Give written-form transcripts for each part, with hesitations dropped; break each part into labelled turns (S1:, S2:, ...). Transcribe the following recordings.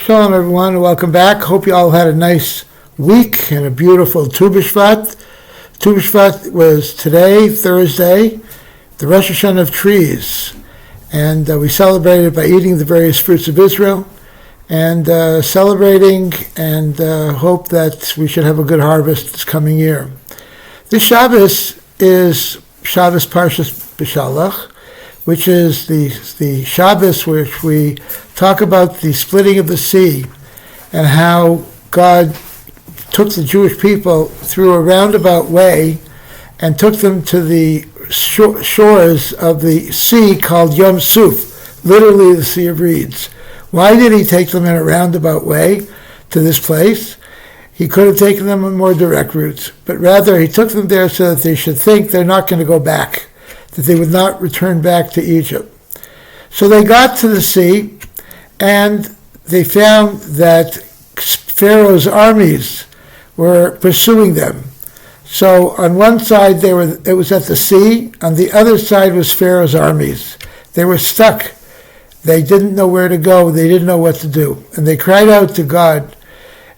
S1: Shalom, everyone, and welcome back. Hope you all had a nice week and a beautiful Tu B'Shvat. Tu B'Shvat was today, Thursday, the Rosh Hashanah of trees. And we celebrated by eating the various fruits of Israel and celebrating and hope that we should have a good harvest this coming year. This Shabbos is Shabbos Parshas B'Shalach, which is the Shabbos which we talk about the splitting of the sea and how God took the Jewish people through a roundabout way and took them to the shores of the sea called Yom Suf, literally the Sea of Reeds. Why did he take them in a roundabout way to this place? He could have taken them on more direct routes, but rather he took them there so that they should think they're not going to go back, that they would not return back to Egypt. So they got to the sea, and they found that Pharaoh's armies were pursuing them. So on one side it was at the sea, on the other side was Pharaoh's armies. They were stuck. They didn't know where to go. They didn't know what to do. And they cried out to God,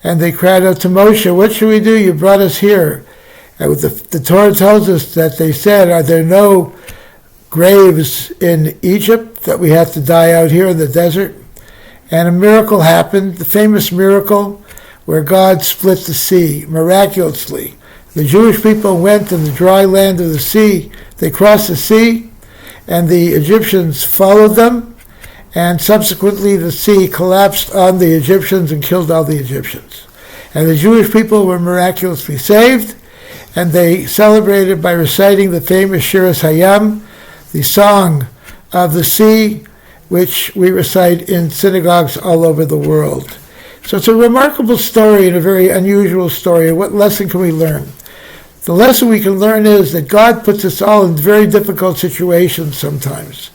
S1: and they cried out to Moshe, "What should we do? You brought us here." And the Torah tells us that they said, "Are there no graves in Egypt that we have to die out here in the desert?" And a miracle happened, the famous miracle where God split the sea miraculously. The Jewish people went in the dry land of the sea. They crossed the sea, and the Egyptians followed them, and subsequently the sea collapsed on the Egyptians and killed all the Egyptians. And the Jewish people were miraculously saved, and they celebrated by reciting the famous Shiras Hayam, the song of the sea, which we recite in synagogues all over the world. So it's a remarkable story and a very unusual story. What lesson can we learn? The lesson we can learn is that God puts us all in very difficult situations sometimes.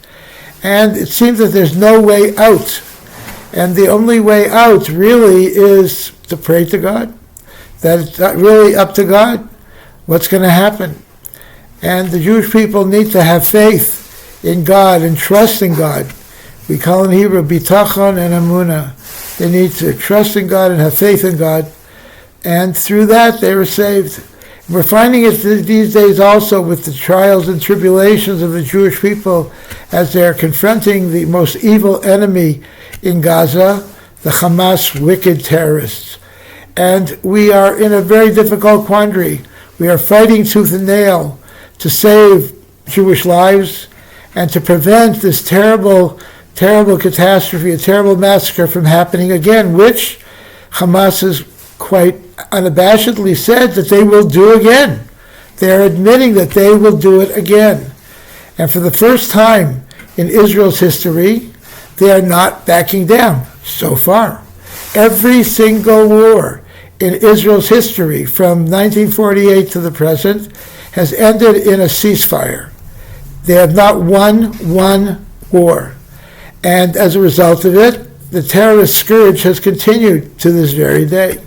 S1: And it seems that there's no way out. And the only way out really is to pray to God. That it's not really up to God what's going to happen. And the Jewish people need to have faith in God and trust in God. We call in Hebrew bitachon and amunah. They need to trust in God and have faith in God. And through that they were saved. We're finding it these days also with the trials and tribulations of the Jewish people as they're confronting the most evil enemy in Gaza, the Hamas wicked terrorists. And we are in a very difficult quandary. We are fighting tooth and nail to save Jewish lives and to prevent this terrible catastrophe, a terrible massacre from happening again, which Hamas has quite unabashedly said that they will do again. They are admitting that they will do it again. And for the first time in Israel's history, they are not backing down so far. Every single war in Israel's history from 1948 to the present has ended in a ceasefire. They have not won one war. And as a result of it, the terrorist scourge has continued to this very day.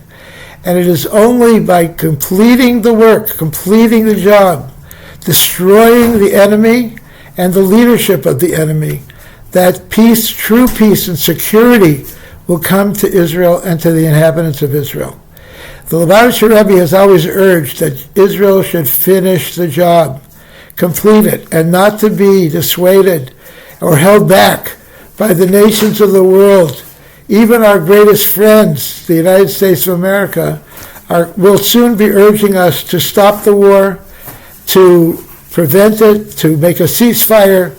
S1: And it is only by completing the work, completing the job, destroying the enemy and the leadership of the enemy, that peace, true peace and security will come to Israel and to the inhabitants of Israel. The Leider'S Rabbi has always urged that Israel should finish the job, complete it, and not to be dissuaded or held back by the nations of the world. Even our greatest friends, the United States of America, will soon be urging us to stop the war, to prevent it, to make a ceasefire,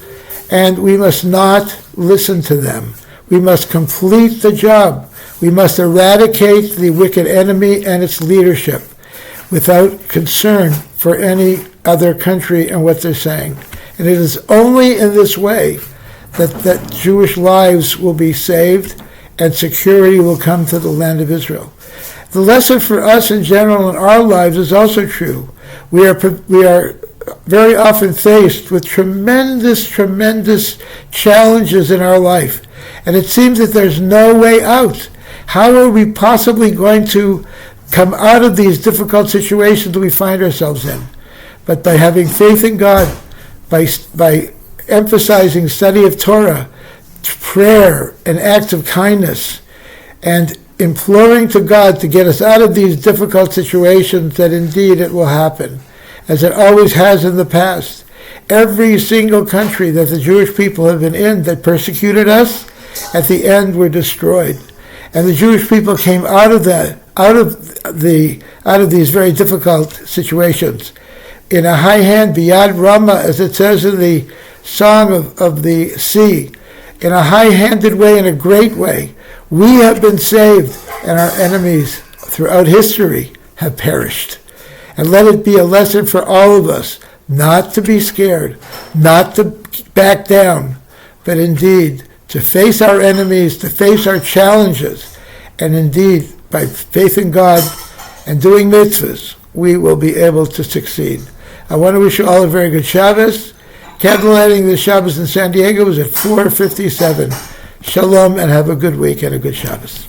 S1: and we must not listen to them. We must complete the job. We must eradicate the wicked enemy and its leadership without concern for any other country and what they're saying. And it is only in this way that Jewish lives will be saved and security will come to the land of Israel. The lesson for us in general in our lives is also true. We are very often faced with tremendous challenges in our life. And it seems that there's no way out. How are we possibly going to come out of these difficult situations we find ourselves in? But by having faith in God, by emphasizing study of Torah, prayer, and acts of kindness, and imploring to God to get us out of these difficult situations, that indeed it will happen, as it always has in the past. Every single country that the Jewish people have been in that persecuted us, at the end were destroyed. And the Jewish people came out of these very difficult situations in a high hand, biyad rama, as it says in the Song of the Sea, in a high-handed way, in a great way. We have been saved, and our enemies throughout history have perished. And let it be a lesson for all of us, not to be scared, not to back down, but indeed to face our enemies, to face our challenges, and indeed, by faith in God and doing mitzvahs, we will be able to succeed. I want to wish you all a very good Shabbos. Candlelighting this Shabbos in San Diego was at 4:57. Shalom, and have a good week and a good Shabbos.